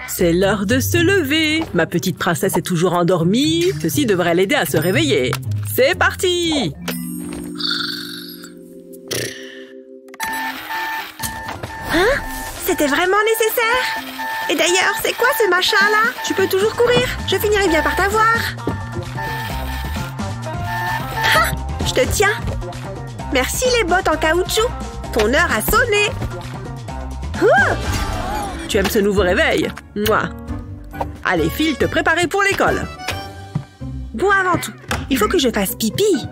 C'est l'heure de se lever. Ma petite princesse est toujours endormie. Ceci devrait l'aider à se réveiller. C'est parti! Hein? C'était vraiment nécessaire? Et d'ailleurs, c'est quoi ce machin-là? Tu peux toujours courir. Je finirai bien par t'avoir. Ah! Je te tiens. Merci les bottes en caoutchouc. Ton heure a sonné. Tu aimes ce nouveau réveil? Mouah. Allez, file te préparer pour l'école. Bon, avant tout, il faut que je fasse pipi.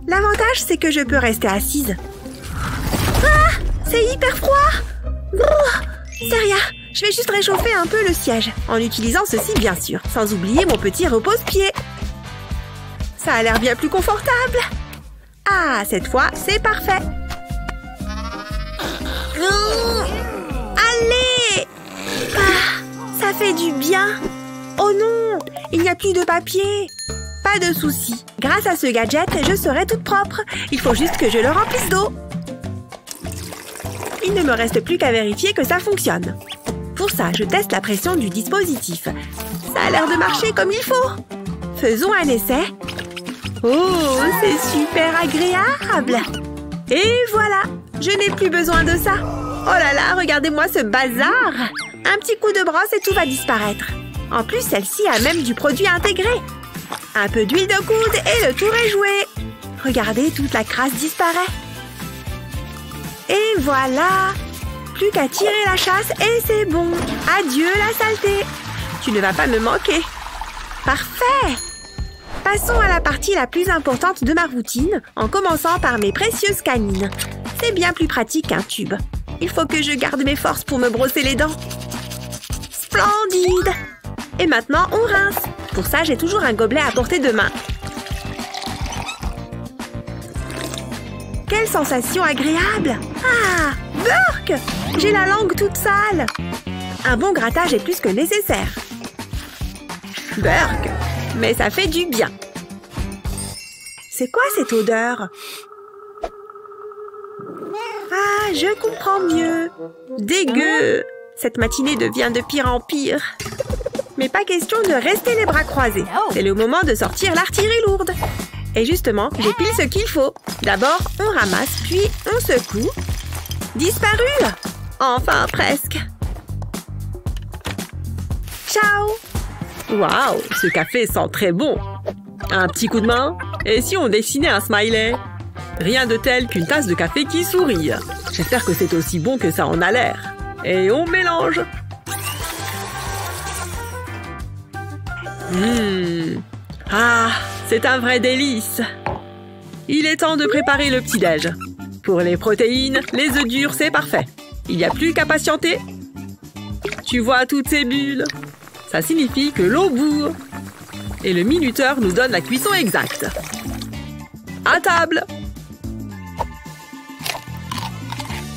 L'avantage, c'est que je peux rester assise. Ah! C'est hyper froid! C'est rien, je vais juste réchauffer un peu le siège, en utilisant ceci bien sûr, sans oublier mon petit repose-pied. Ça a l'air bien plus confortable. Ah, cette fois, c'est parfait. Allez! Ah, ça fait du bien. Oh non, il n'y a plus de papier. Pas de souci. Grâce à ce gadget, je serai toute propre. Il faut juste que je le remplisse d'eau. Il ne me reste plus qu'à vérifier que ça fonctionne. Pour ça, je teste la pression du dispositif. Ça a l'air de marcher comme il faut. Faisons un essai. Oh, c'est super agréable. Et voilà, je n'ai plus besoin de ça. Oh là là, regardez-moi ce bazar. Un petit coup de brosse et tout va disparaître. En plus, celle-ci a même du produit intégré. Un peu d'huile de coude et le tour est joué. Regardez, toute la crasse disparaît. Et voilà. Plus qu'à tirer la chasse et c'est bon. Adieu la saleté. Tu ne vas pas me manquer. Parfait. Passons à la partie la plus importante de ma routine, en commençant par mes précieuses canines. C'est bien plus pratique qu'un tube. Il faut que je garde mes forces pour me brosser les dents. Splendide! Et maintenant, on rince. Pour ça, j'ai toujours un gobelet à portée de main. Quelle sensation agréable! Ah! Burk! J'ai la langue toute sale. Un bon grattage est plus que nécessaire. Burk! Mais ça fait du bien. C'est quoi cette odeur? Ah, je comprends mieux. Dégueu! Cette matinée devient de pire en pire. Mais pas question de rester les bras croisés. C'est le moment de sortir l'artillerie lourde. Et justement, j'ai pile ce qu'il faut. D'abord, on ramasse, puis on secoue. Disparu! Enfin, presque. Ciao! Waouh, ce café sent très bon. Un petit coup de main? Et si on dessinait un smiley? Rien de tel qu'une tasse de café qui sourit. J'espère que c'est aussi bon que ça en a l'air. Et on mélange. Ah, c'est un vrai délice. Il est temps de préparer le petit-déj. Pour les protéines, les œufs durs, c'est parfait. Il n'y a plus qu'à patienter. Tu vois toutes ces bulles? Ça signifie que l'eau bout. Et le minuteur nous donne la cuisson exacte. À table!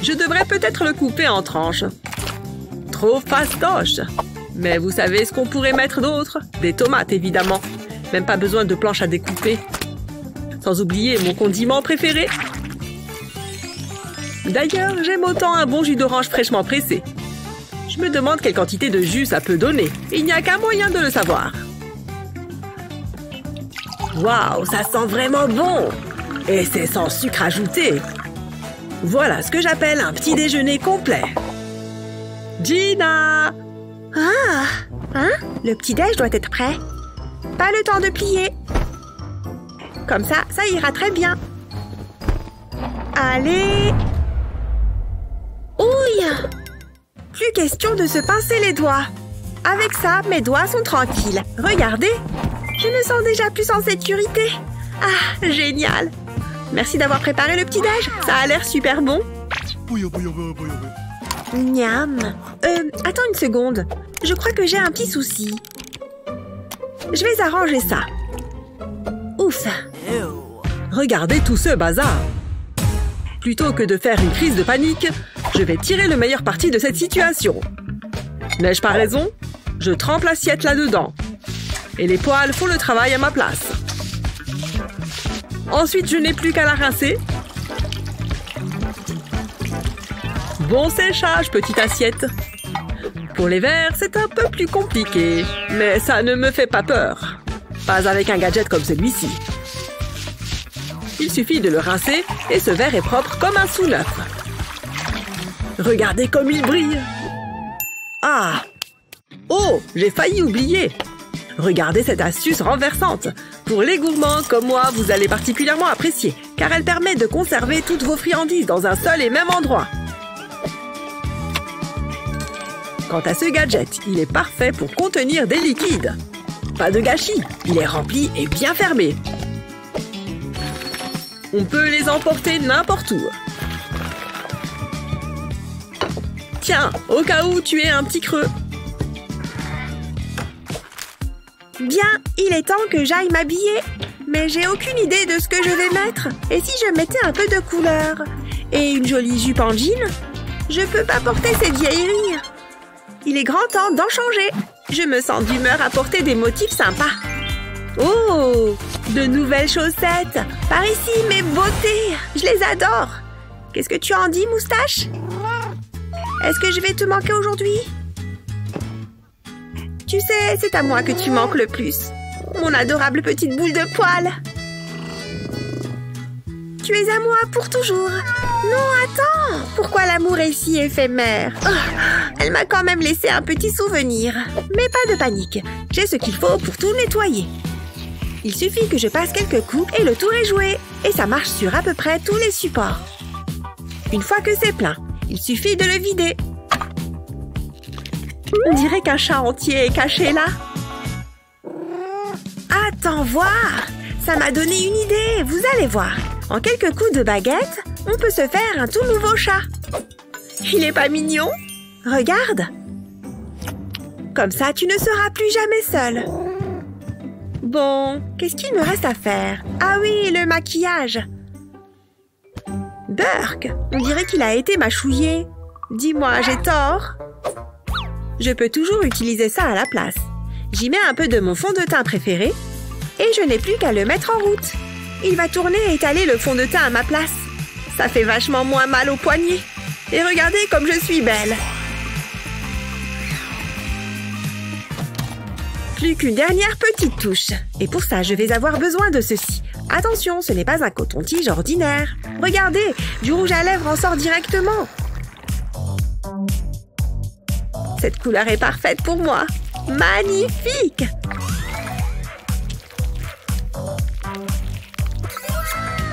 Je devrais peut-être le couper en tranches. Trop fastoche! Mais vous savez ce qu'on pourrait mettre d'autre? Des tomates, évidemment. Même pas besoin de planche à découper. Sans oublier mon condiment préféré. D'ailleurs, j'aime autant un bon jus d'orange fraîchement pressé. Je me demande quelle quantité de jus ça peut donner. Il n'y a qu'un moyen de le savoir. Waouh, ça sent vraiment bon! Et c'est sans sucre ajouté. Voilà ce que j'appelle un petit déjeuner complet. Gina! Ah! Hein? Le petit-déj doit être prêt. Pas le temps de plier. Comme ça ira très bien. Allez! Ouille! Plus question de se pincer les doigts. Avec ça, mes doigts sont tranquilles. Regardez! Je me sens déjà plus en sécurité. Ah, génial! Merci d'avoir préparé le petit-déj. Ça a l'air super bon. Miam. Attends une seconde. Je crois que j'ai un petit souci. Je vais arranger ça. Ouf. Regardez tout ce bazar. Plutôt que de faire une crise de panique, je vais tirer le meilleur parti de cette situation. N'ai-je pas raison? Je trempe l'assiette là-dedans. Et les poêles font le travail à ma place. Ensuite, je n'ai plus qu'à la rincer. Bon séchage, petite assiette. Pour les verres, c'est un peu plus compliqué. Mais ça ne me fait pas peur. Pas avec un gadget comme celui-ci. Il suffit de le rincer et ce verre est propre comme un sous-neuf. Regardez comme il brille. Ah! Oh, j'ai failli oublier. Regardez cette astuce renversante. Pour les gourmands comme moi, vous allez particulièrement apprécier, car elle permet de conserver toutes vos friandises dans un seul et même endroit. Quant à ce gadget, il est parfait pour contenir des liquides. Pas de gâchis, il est rempli et bien fermé. On peut les emporter n'importe où. Tiens, au cas où tu aies un petit creux. Bien, il est temps que j'aille m'habiller. Mais j'ai aucune idée de ce que je vais mettre. Et si je mettais un peu de couleur? Et une jolie jupe en jean? Je peux pas porter cette vieillerie. Il est grand temps d'en changer. Je me sens d'humeur à porter des motifs sympas. Oh, de nouvelles chaussettes. Par ici, mes beautés. Je les adore. Qu'est-ce que tu en dis, moustache? Est-ce que je vais te manquer aujourd'hui? Tu sais, c'est à moi que tu manques le plus. Mon adorable petite boule de poil. Tu es à moi pour toujours. Non, attends. Pourquoi l'amour est si éphémère? Oh, elle m'a quand même laissé un petit souvenir. Mais pas de panique. J'ai ce qu'il faut pour tout nettoyer. Il suffit que je passe quelques coups et le tour est joué. Et ça marche sur à peu près tous les supports. Une fois que c'est plein, il suffit de le vider. On dirait qu'un chat entier est caché là. Attends voir. Ça m'a donné une idée, vous allez voir. En quelques coups de baguette, on peut se faire un tout nouveau chat. Il est pas mignon? Regarde. Comme ça, tu ne seras plus jamais seule. Bon, qu'est-ce qu'il me reste à faire? Ah oui, le maquillage. Burk, on dirait qu'il a été mâchouillé. Dis-moi, j'ai tort? Je peux toujours utiliser ça à la place. J'y mets un peu de mon fond de teint préféré et je n'ai plus qu'à le mettre en route. Il va tourner et étaler le fond de teint à ma place. Ça fait vachement moins mal aux poignets. Et regardez comme je suis belle. Plus qu'une dernière petite touche. Et pour ça, je vais avoir besoin de ceci. Attention, ce n'est pas un coton-tige ordinaire. Regardez, du rouge à lèvres en sort directement. Cette couleur est parfaite pour moi. Magnifique!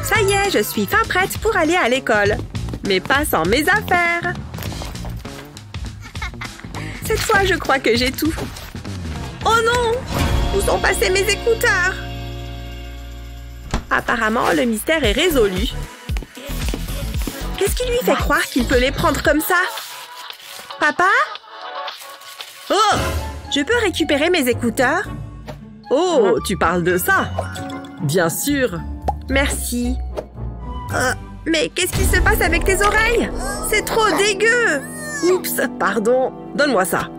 Ça y est, je suis fin prête pour aller à l'école. Mais pas sans mes affaires. Cette fois, je crois que j'ai tout. Oh non! Où sont passés mes écouteurs? Apparemment, le mystère est résolu. Qu'est-ce qui lui fait croire qu'il peut les prendre comme ça? Papa? Oh! Je peux récupérer mes écouteurs? Oh, tu parles de ça? Bien sûr. Merci. Mais qu'est-ce qui se passe avec tes oreilles? C'est trop dégueu! Oups, pardon. Donne-moi ça.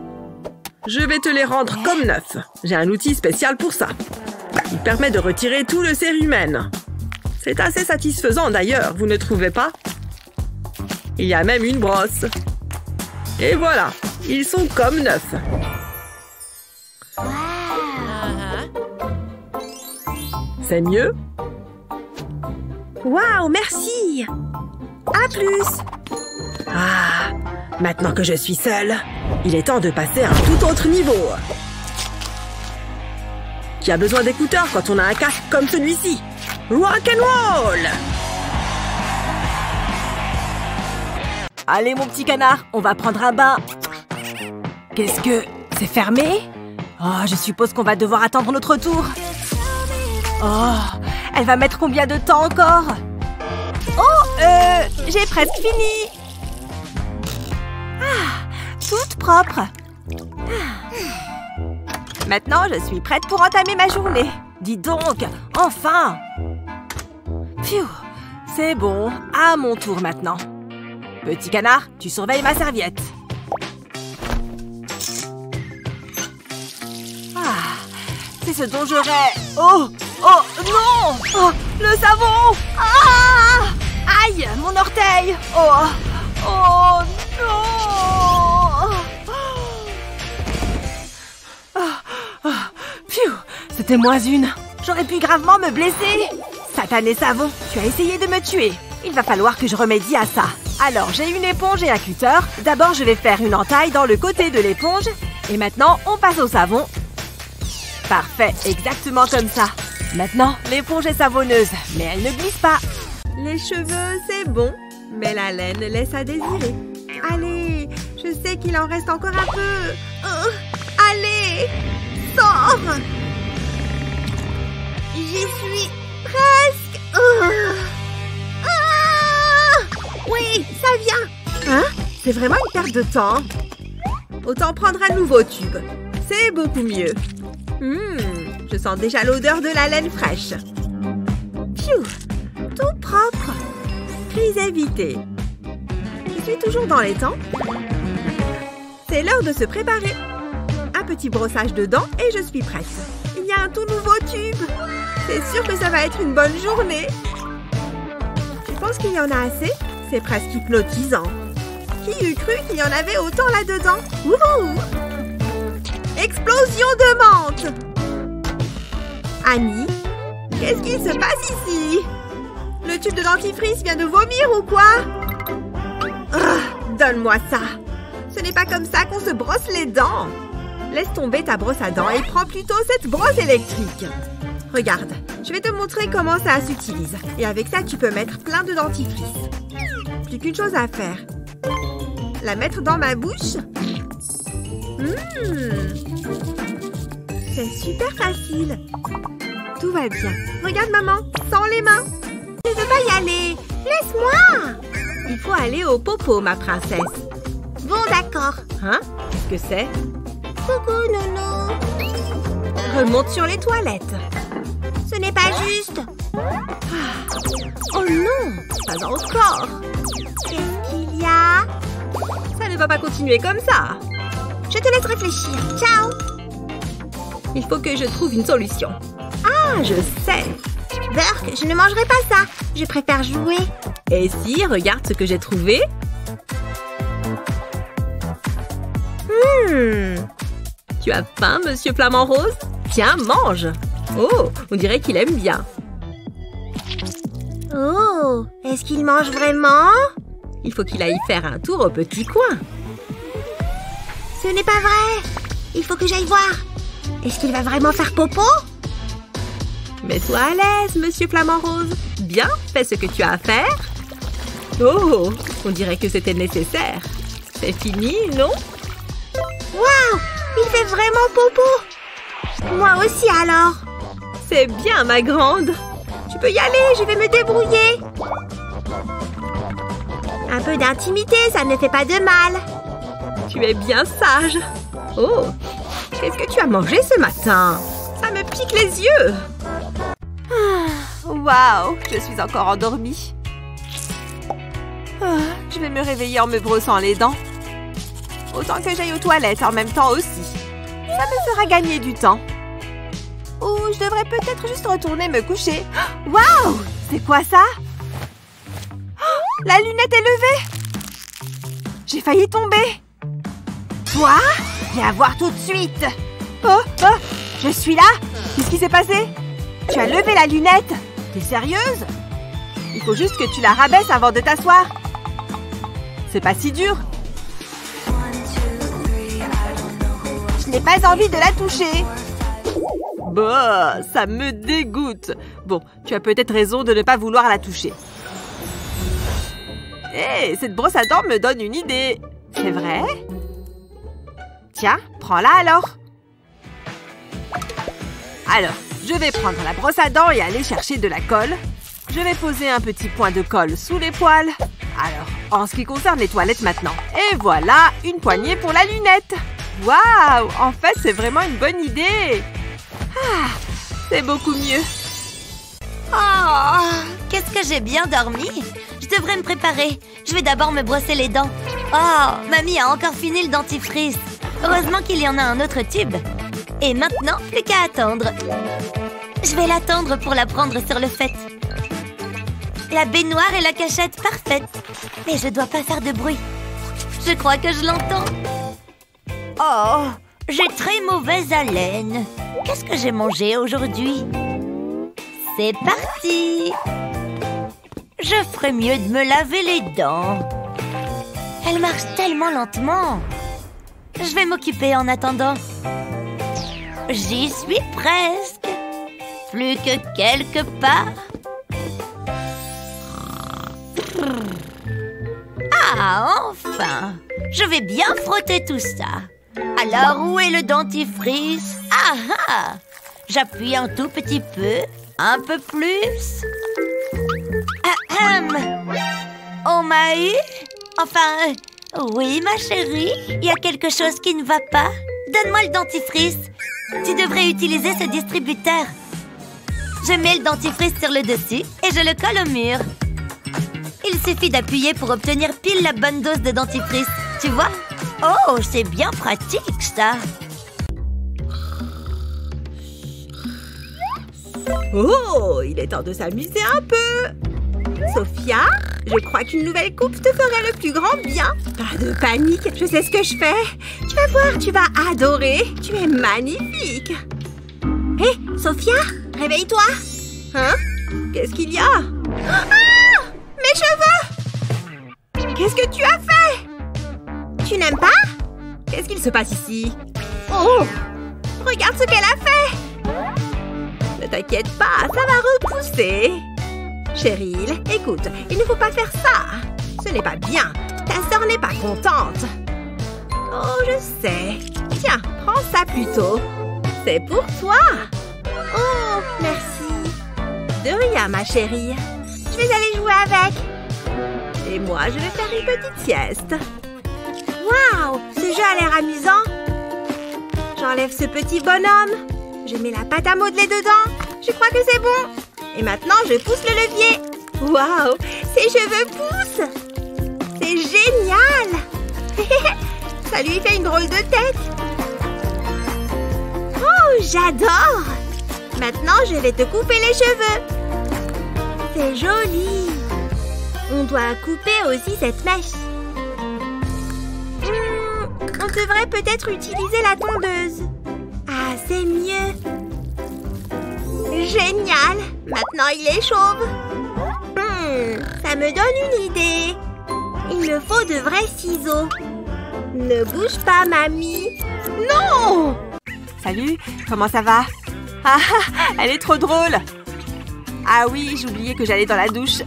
Je vais te les rendre comme neufs. J'ai un outil spécial pour ça. Il permet de retirer tout le cérumen. C'est assez satisfaisant d'ailleurs, vous ne trouvez pas? Il y a même une brosse. Et voilà, ils sont comme neufs. C'est mieux? Waouh, merci! À plus! Ah, maintenant que je suis seule, il est temps de passer à un tout autre niveau. Qui a besoin d'écouteurs quand on a un casque comme celui-ci? Rock and roll! Allez, mon petit canard, on va prendre un bain. Qu'est-ce que... c'est fermé? Oh, je suppose qu'on va devoir attendre notre tour. Oh, elle va mettre combien de temps encore? Oh, j'ai presque fini. Ah, toute propre. Maintenant, je suis prête pour entamer ma journée. Dis donc, enfin! Pfiou, c'est bon, à mon tour maintenant. Petit canard, tu surveilles ma serviette. Ah, c'est ce dont je rêve. Oh! Oh, non! Oh, le savon! Ah! Aïe, mon orteil! Oh! Oh, non! Sortez-moi une. J'aurais pu gravement me blesser. Satané savon, tu as essayé de me tuer. Il va falloir que je remédie à ça. Alors, j'ai une éponge et un cutter. D'abord, je vais faire une entaille dans le côté de l'éponge. Et maintenant, on passe au savon. Parfait, exactement comme ça. Maintenant, l'éponge est savonneuse, mais elle ne glisse pas. Les cheveux, c'est bon, mais la laine laisse à désirer. Allez, je sais qu'il en reste encore un peu. Allez, sors! J'y suis presque. Oui, ça vient. Hein? C'est vraiment une perte de temps. Autant prendre un nouveau tube. C'est beaucoup mieux. Je sens déjà l'odeur de la laine fraîche. Pfiou! Tout propre. Crise évitée. Je suis toujours dans les temps. C'est l'heure de se préparer. Un petit brossage de dents et je suis prête. Il y a un tout nouveau tube. C'est sûr que ça va être une bonne journée. Tu penses qu'il y en a assez? C'est presque hypnotisant. Qui eût cru qu'il y en avait autant là-dedans? Wouhou! Explosion de menthe! Annie, qu'est-ce qui se passe ici? Le tube de dentifrice vient de vomir ou quoi? Donne-moi ça! Ce n'est pas comme ça qu'on se brosse les dents! Laisse tomber ta brosse à dents et prends plutôt cette brosse électrique. Regarde, je vais te montrer comment ça s'utilise. Et avec ça, tu peux mettre plein de dentifrice. Plus qu'une chose à faire. La mettre dans ma bouche. C'est super facile. Tout va bien. Regarde, maman, sans les mains. Je ne veux pas y aller. Laisse-moi. Il faut aller au popo, ma princesse. Bon, d'accord. Hein? Qu'est-ce que c'est? Coucou, Nono. Remonte sur les toilettes. Ce n'est pas juste. Oh non, pas encore. Qu'est-ce qu'il y a? Ça ne va pas continuer comme ça. Je te laisse réfléchir. Ciao. Il faut que je trouve une solution. Ah, je sais. Burk, je ne mangerai pas ça. Je préfère jouer. Et si, regarde ce que j'ai trouvé. Tu as faim, monsieur Flamant Rose? Tiens, mange. Oh, on dirait qu'il aime bien. Oh, est-ce qu'il mange vraiment? Il faut qu'il aille faire un tour au petit coin. Ce n'est pas vrai. Il faut que j'aille voir. Est-ce qu'il va vraiment faire popo? Mets-toi à l'aise, monsieur Flamant Rose. Bien, fais ce que tu as à faire. Oh, on dirait que c'était nécessaire. C'est fini, non? Waouh! Il fait vraiment popo! Moi aussi, alors. C'est bien, ma grande. Tu peux y aller, je vais me débrouiller. Un peu d'intimité, ça ne fait pas de mal. Tu es bien sage. Oh, qu'est-ce que tu as mangé ce matin? Ça me pique les yeux. Waouh, je suis encore endormie. Je vais me réveiller en me brossant les dents. Autant que j'aille aux toilettes en même temps aussi. Ça me fera gagner du temps. Ou je devrais peut-être juste retourner me coucher. Waouh! C'est quoi ça? La lunette est levée! J'ai failli tomber. Toi? Viens voir tout de suite. Oh, je suis là? Qu'est-ce qui s'est passé? Tu as levé la lunette? T'es sérieuse? Il faut juste que tu la rabaisses avant de t'asseoir. C'est pas si dur. Je n'ai pas envie de la toucher. Bah, ça me dégoûte. Bon, tu as peut-être raison de ne pas vouloir la toucher. Hé, cette brosse à dents me donne une idée. C'est vrai? Tiens, prends-la alors. Alors, je vais prendre la brosse à dents et aller chercher de la colle. Je vais poser un petit point de colle sous les poils. Alors, en ce qui concerne les toilettes maintenant. Et voilà, une poignée pour la lunette. Waouh! En fait, c'est vraiment une bonne idée. Ah, c'est beaucoup mieux. Oh, qu'est-ce que j'ai bien dormi. Je devrais me préparer. Je vais d'abord me brosser les dents. Oh, mamie a encore fini le dentifrice. Heureusement qu'il y en a un autre tube. Et maintenant, plus qu'à attendre. Je vais l'attendre pour la prendre sur le fait. La baignoire et la cachette parfaite. Mais je dois pas faire de bruit. Je crois que je l'entends. Oh, J'ai très mauvaise haleine. Qu'est-ce que j'ai mangé aujourd'hui? C'est parti! Je ferais mieux de me laver les dents. Elle marche tellement lentement. Je vais m'occuper en attendant. J'y suis presque. Plus que quelques pas. Ah, enfin! Je vais bien frotter tout ça. Alors, où est le dentifrice? Ah ah! J'appuie un tout petit peu. Un peu plus. Ahem. On m'a eu? Enfin, oui, ma chérie. Il y a quelque chose qui ne va pas. Donne-moi le dentifrice. Tu devrais utiliser ce distributeur. Je mets le dentifrice sur le dessus et je le colle au mur. Il suffit d'appuyer pour obtenir pile la bonne dose de dentifrice. Tu vois? Oh, c'est bien pratique, ça. Oh, il est temps de s'amuser un peu. Sophia, je crois qu'une nouvelle coupe te ferait le plus grand bien. Pas de panique, je sais ce que je fais. Tu vas voir, tu vas adorer. Tu es magnifique. Hé, Sophia, réveille-toi. Hein? Qu'est-ce qu'il y a? Ah! Mes cheveux! Qu'est-ce que tu as fait? Tu n'aimes pas? Qu'est-ce qu'il se passe ici? Oh! Regarde ce qu'elle a fait! Ne t'inquiète pas, ça va repousser. Cheryl, écoute, il ne faut pas faire ça. Ce n'est pas bien. Ta sœur n'est pas contente. Oh, je sais. Tiens, prends ça plutôt. C'est pour toi. Oh, merci. De rien, ma chérie. Je vais aller jouer avec. Et moi, je vais faire une petite sieste. Waouh, ce jeu a l'air amusant. J'enlève ce petit bonhomme. Je mets la pâte à modeler dedans. Je crois que c'est bon. Et maintenant, je pousse le levier. Waouh, ses cheveux poussent. C'est génial. Ça lui fait une drôle de tête. Oh, j'adore. Maintenant, je vais te couper les cheveux. C'est joli. On doit couper aussi cette mèche. On devrait peut-être utiliser la tondeuse. Ah, c'est mieux. Génial. Maintenant, il est chauve. Ça me donne une idée. Il me faut de vrais ciseaux. Ne bouge pas, mamie. Non! Salut, comment ça va? Ah, elle est trop drôle. Ah oui, j'oubliais que j'allais dans la douche.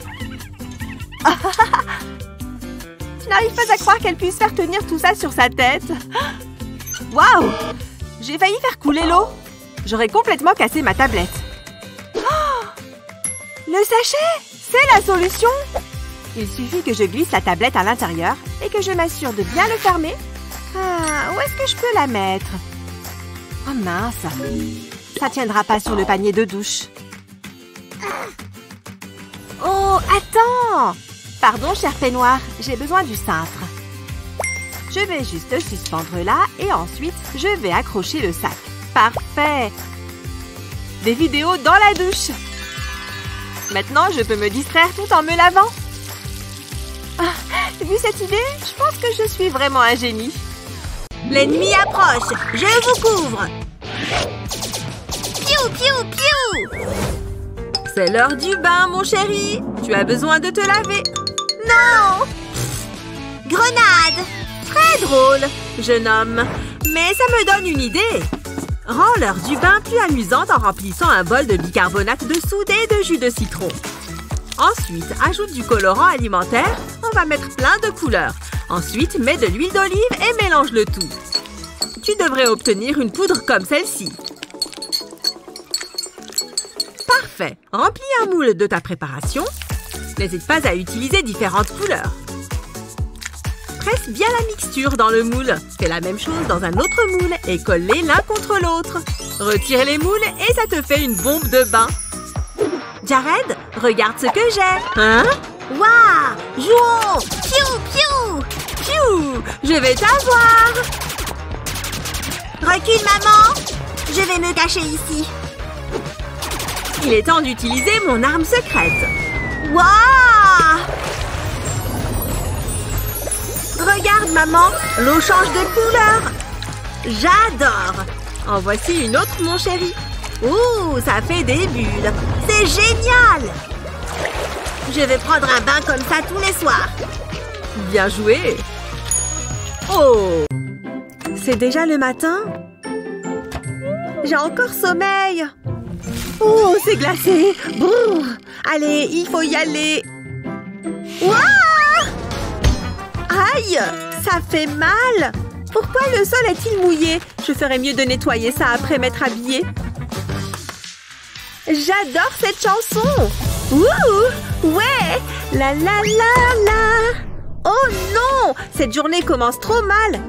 Je n'arrive pas à croire qu'elle puisse faire tenir tout ça sur sa tête. Waouh! J'ai failli faire couler l'eau. J'aurais complètement cassé ma tablette. Oh! Le sachet! C'est la solution! Il suffit que je glisse la tablette à l'intérieur et que je m'assure de bien le fermer. Ah, où est-ce que je peux la mettre? Oh mince! Ça tiendra pas sur le panier de douche. Oh, attends! Pardon, cher peignoir, j'ai besoin du cintre. Je vais juste le suspendre là et ensuite, je vais accrocher le sac. Parfait! Des vidéos dans la douche. Maintenant, je peux me distraire tout en me lavant. Ah, vu cette idée, je pense que je suis vraiment un génie. L'ennemi approche. Je vous couvre. Piou, piou, piou. C'est l'heure du bain, mon chéri. Tu as besoin de te laver. Non! Grenade! Très drôle, jeune homme. Mais ça me donne une idée. Rends l'heure du bain plus amusante en remplissant un bol de bicarbonate de soude et de jus de citron. Ensuite, ajoute du colorant alimentaire. On va mettre plein de couleurs. Ensuite, mets de l'huile d'olive et mélange le tout. Tu devrais obtenir une poudre comme celle-ci. Parfait. Remplis un moule de ta préparation. N'hésite pas à utiliser différentes couleurs. Presse bien la mixture dans le moule. Fais la même chose dans un autre moule et colle-les l'un contre l'autre. Retire les moules et ça te fait une bombe de bain. Jared, regarde ce que j'ai. Hein? Waouh! Jouons! Piou, piou! Piou! Je vais t'avoir! Recule, maman! Je vais me cacher ici. Il est temps d'utiliser mon arme secrète. Waouh! Regarde, maman! L'eau change de couleur. J'adore! En voici une autre, mon chéri. Ouh, ça fait des bulles. C'est génial! Je vais prendre un bain comme ça tous les soirs. Bien joué! Oh! C'est déjà le matin? J'ai encore sommeil. Oh, c'est glacé. Brrr. Allez, il faut y aller. Ouah! Aïe! Ça fait mal! Pourquoi le sol est-il mouillé? Je ferais mieux de nettoyer ça après m'être habillée. J'adore cette chanson! Ouh! Ouais! La la la la! Oh non! Cette journée commence trop mal!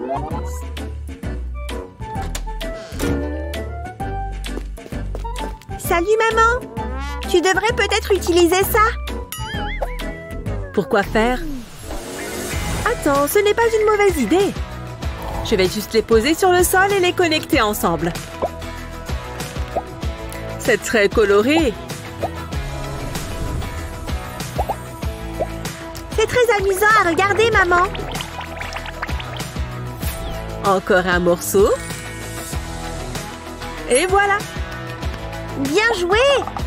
Salut maman! Tu devrais peut-être utiliser ça! Pourquoi faire? Attends, ce n'est pas une mauvaise idée! Je vais juste les poser sur le sol et les connecter ensemble. C'est très coloré. C'est très amusant à regarder, maman. Encore un morceau. Et voilà. Bien joué.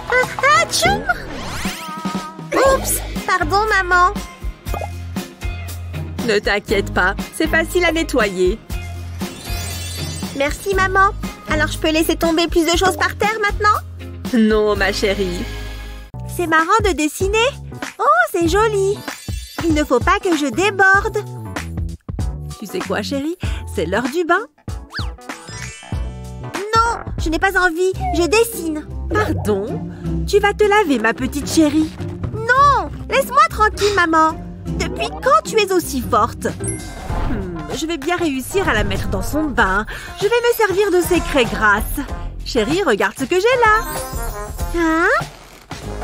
Ah, tchoum! Oups, pardon, maman. Ne t'inquiète pas, c'est facile à nettoyer. Merci, maman. Alors, je peux laisser tomber plus de choses par terre maintenant? Non, ma chérie. C'est marrant de dessiner. Oh, c'est joli. Il ne faut pas que je déborde. Tu sais quoi, chérie? C'est l'heure du bain. Non, je n'ai pas envie. Je dessine. Pardon? Tu vas te laver, ma petite chérie. Non, laisse-moi tranquille, maman. Depuis quand tu es aussi forte? Je vais bien réussir à la mettre dans son bain. Je vais me servir de ces craies grasses. Chérie, regarde ce que j'ai là. Hein?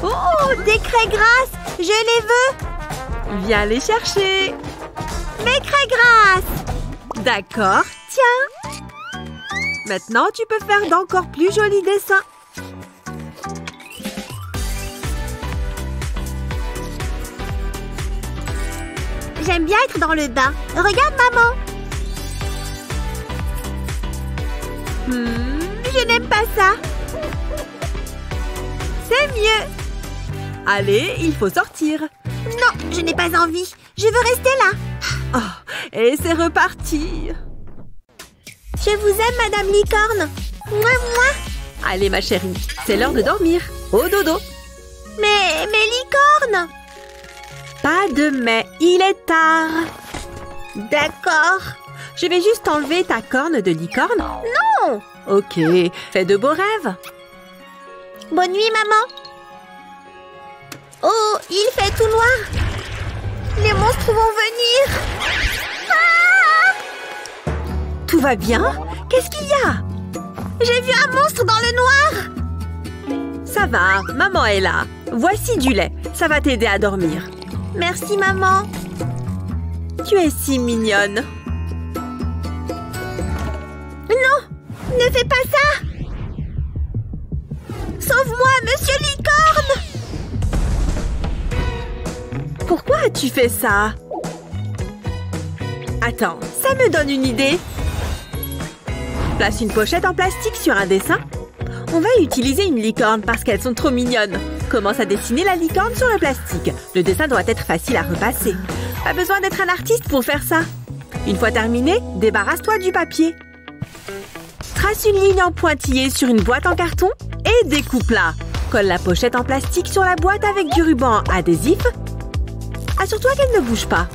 Oh, des craies grasses! Je les veux! Viens les chercher. Mes craies grasses! D'accord, tiens. Maintenant, tu peux faire d'encore plus jolis dessins. J'aime bien être dans le bain. Regarde, maman. Je n'aime pas ça. C'est mieux. Allez, il faut sortir. Non, je n'ai pas envie. Je veux rester là. Oh, et c'est reparti. Je vous aime, Madame Licorne. Mouah, mouah. Allez, ma chérie, c'est l'heure de dormir. Au dodo. Mais licornes. Pas de mais, il est tard. D'accord. Je vais juste enlever ta corne de licorne. Non. Ok, fais de beaux rêves. Bonne nuit, maman. Oh, il fait tout noir. Les monstres vont venir. Ah! Tout va bien? Qu'est-ce qu'il y a? J'ai vu un monstre dans le noir. Ça va, maman est là. Voici du lait, ça va t'aider à dormir. Merci, maman. Tu es si mignonne. Non, ne fais pas ça. Sauve-moi, monsieur Licorne. Pourquoi as-tu fait ça? Attends, ça me donne une idée. Place une pochette en plastique sur un dessin. On va utiliser une licorne parce qu'elles sont trop mignonnes. Commence à dessiner la licorne sur le plastique. Le dessin doit être facile à repasser. Pas besoin d'être un artiste pour faire ça. Une fois terminé, débarrasse-toi du papier. Trace une ligne en pointillé sur une boîte en carton et découpe-la. Colle la pochette en plastique sur la boîte avec du ruban adhésif. Assure-toi qu'elle ne bouge pas.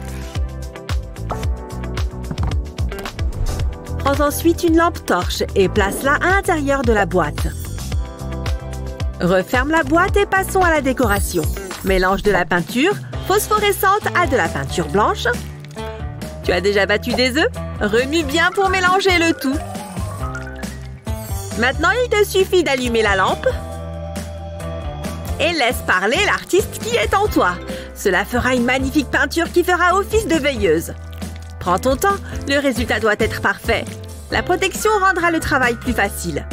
Prends ensuite une lampe torche et place-la à l'intérieur de la boîte. Referme la boîte et passons à la décoration. Mélange de la peinture phosphorescente à de la peinture blanche. Tu as déjà battu des œufs? Remue bien pour mélanger le tout. Maintenant, il te suffit d'allumer la lampe. Et laisse parler l'artiste qui est en toi. Cela fera une magnifique peinture qui fera office de veilleuse. Prends ton temps, le résultat doit être parfait. La protection rendra le travail plus facile.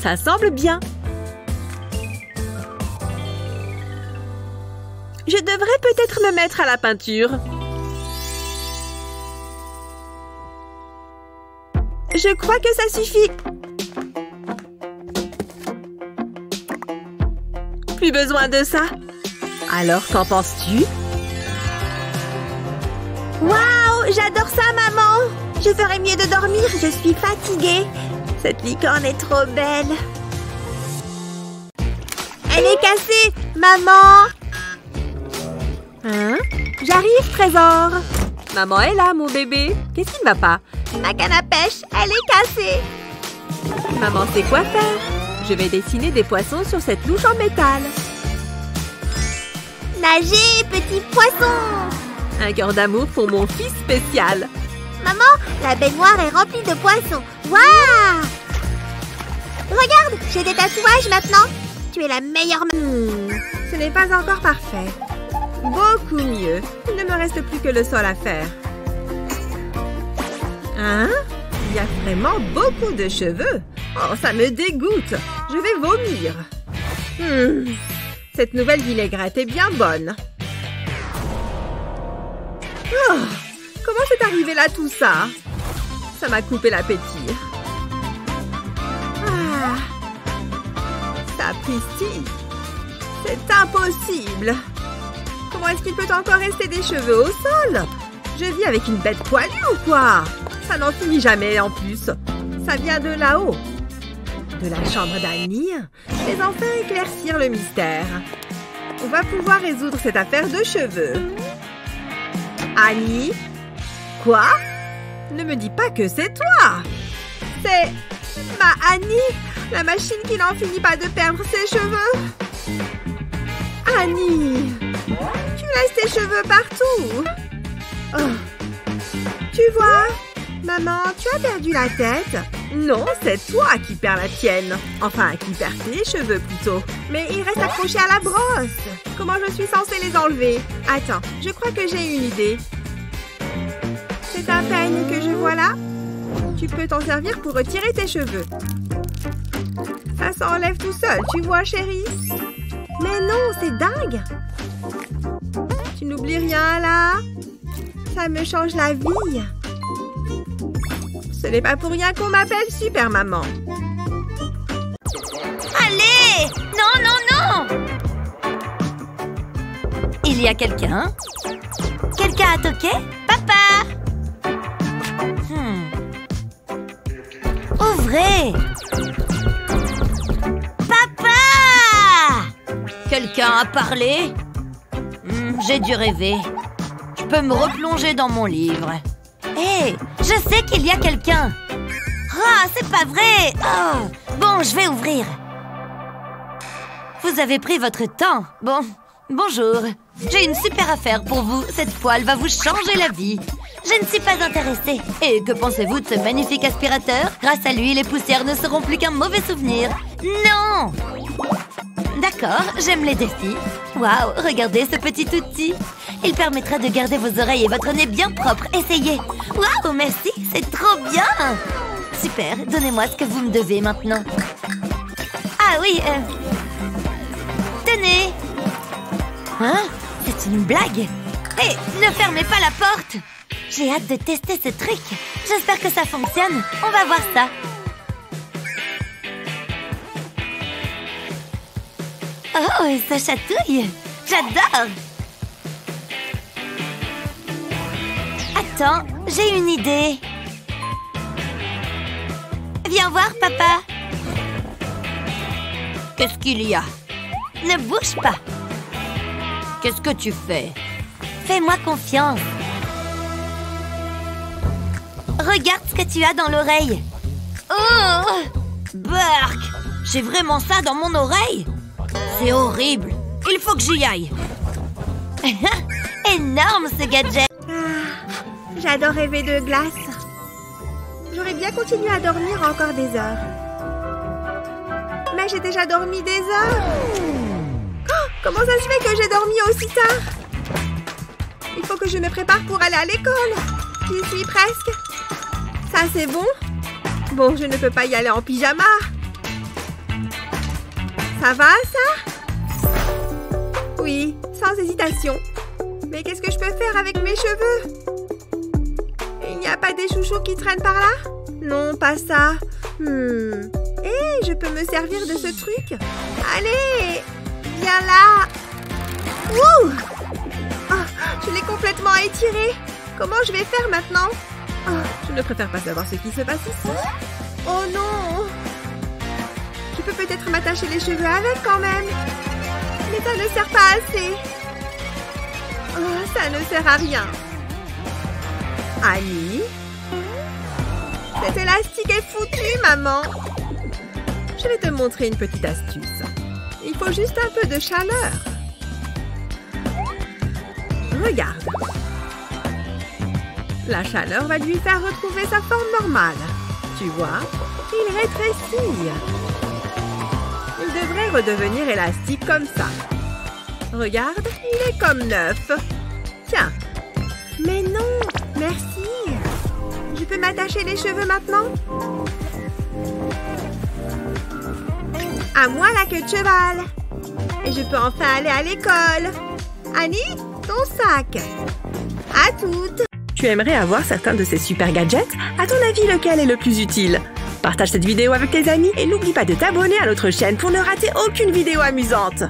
Ça semble bien. Je devrais peut-être me mettre à la peinture. Je crois que ça suffit. Plus besoin de ça. Alors, qu'en penses-tu? Waouh, j'adore ça, maman. Je ferais mieux de dormir, je suis fatiguée. Cette licorne est trop belle. Elle est cassée, maman. Hein? J'arrive, Trésor. Maman est là, mon bébé. Qu'est-ce qui ne va pas? Ma canne à pêche, elle est cassée. Maman sait quoi faire. Je vais dessiner des poissons sur cette louche en métal. Nagez, petit poisson. Un cœur d'amour pour mon fils spécial. Maman, la baignoire est remplie de poissons. Waouh! Regarde, j'ai des tatouages maintenant. Tu es la meilleure. Ce n'est pas encore parfait. Beaucoup mieux. Il ne me reste plus que le sol à faire. Hein? Il y a vraiment beaucoup de cheveux. Oh, ça me dégoûte. Je vais vomir. Cette nouvelle vinaigrette est bien bonne. Oh, comment c'est arrivé là tout ça? Ça m'a coupé l'appétit. Ah, sapristi. C'est impossible. Comment est-ce qu'il peut encore rester des cheveux au sol? Je vis avec une bête poilue ou quoi? Ça n'en finit jamais en plus. Ça vient de là-haut. De la chambre d'Annie. Je vais enfin éclaircir le mystère. On va pouvoir résoudre cette affaire de cheveux. Annie? Quoi? Ne me dis pas que c'est toi! C'est ma Annie, la machine qui n'en finit pas de perdre ses cheveux. Annie! Tu laisses tes cheveux partout. Oh. Tu vois? Maman, tu as perdu la tête? Non, c'est toi qui perds la tienne. Enfin, qui perds tes cheveux plutôt. Mais ils restent accrochés à la brosse. Comment je suis censée les enlever? Attends, je crois que j'ai une idée. C'est un peigne que je vois là. Tu peux t'en servir pour retirer tes cheveux. Ça s'enlève tout seul, tu vois, chérie? Mais non, c'est dingue. Tu n'oublies rien là? Ça me change la vie. Ce n'est pas pour rien qu'on m'appelle Super Maman. Allez! Non, non, non! Il y a quelqu'un? Quelqu'un a toqué? Papa! Ouvrez! Papa! Quelqu'un a parlé? J'ai dû rêver. Je peux me replonger dans mon livre. Hé! Je sais qu'il y a quelqu'un! Ah, c'est pas vrai! Oh! Bon, je vais ouvrir. Vous avez pris votre temps. Bon, bonjour. J'ai une super affaire pour vous. Cette poêle va vous changer la vie. Je ne suis pas intéressée. Et que pensez-vous de ce magnifique aspirateur? Grâce à lui, les poussières ne seront plus qu'un mauvais souvenir. Non! D'accord, j'aime les défis. Waouh, regardez ce petit outil. Il permettra de garder vos oreilles et votre nez bien propres. Essayez. Waouh, merci, c'est trop bien. Super, donnez-moi ce que vous me devez maintenant. Ah oui, tenez. Hein? C'est une blague? Hé, ne fermez pas la porte. J'ai hâte de tester ce truc. J'espère que ça fonctionne. On va voir ça. Oh, ça chatouille. J'adore. Attends, j'ai une idée. Viens voir, papa. Qu'est-ce qu'il y a? Ne bouge pas. Qu'est-ce que tu fais? Fais-moi confiance. Regarde ce que tu as dans l'oreille. Oh! Bark! J'ai vraiment ça dans mon oreille? C'est horrible. Il faut que j'y aille. Énorme ce gadget. J'adore rêver de glace. J'aurais bien continué à dormir encore des heures. Mais j'ai déjà dormi des heures. Oh, comment ça se fait que j'ai dormi aussi tard? Il faut que je me prépare pour aller à l'école. J'y suis presque. Ça, c'est bon? Bon, je ne peux pas y aller en pyjama. Ça va, ça? Oui, sans hésitation. Mais qu'est-ce que je peux faire avec mes cheveux? Il n'y a pas des chouchous qui traînent par là? Non, pas ça. Hé, je peux me servir de ce truc? Allez, viens là. Ouh! Oh, je l'ai complètement étiré. Comment je vais faire maintenant? Oh, je ne préfère pas savoir ce qui se passe ici. Oh non! Je peux peut-être m'attacher les cheveux avec quand même. Mais ça ne sert pas assez. Oh, ça ne sert à rien. Annie? Cet élastique est foutu, maman. Je vais te montrer une petite astuce. Il faut juste un peu de chaleur. Regarde. La chaleur va lui faire retrouver sa forme normale. Tu vois, il rétrécit. Il devrait redevenir élastique comme ça. Regarde, il est comme neuf. Tiens. Mais non, merci. Je peux m'attacher les cheveux maintenant? À moi la queue de cheval. Et je peux enfin aller à l'école. Annie, ton sac. À toutes. Tu aimerais avoir certains de ces super gadgets? À ton avis, lequel est le plus utile? Partage cette vidéo avec tes amis et n'oublie pas de t'abonner à notre chaîne pour ne rater aucune vidéo amusante.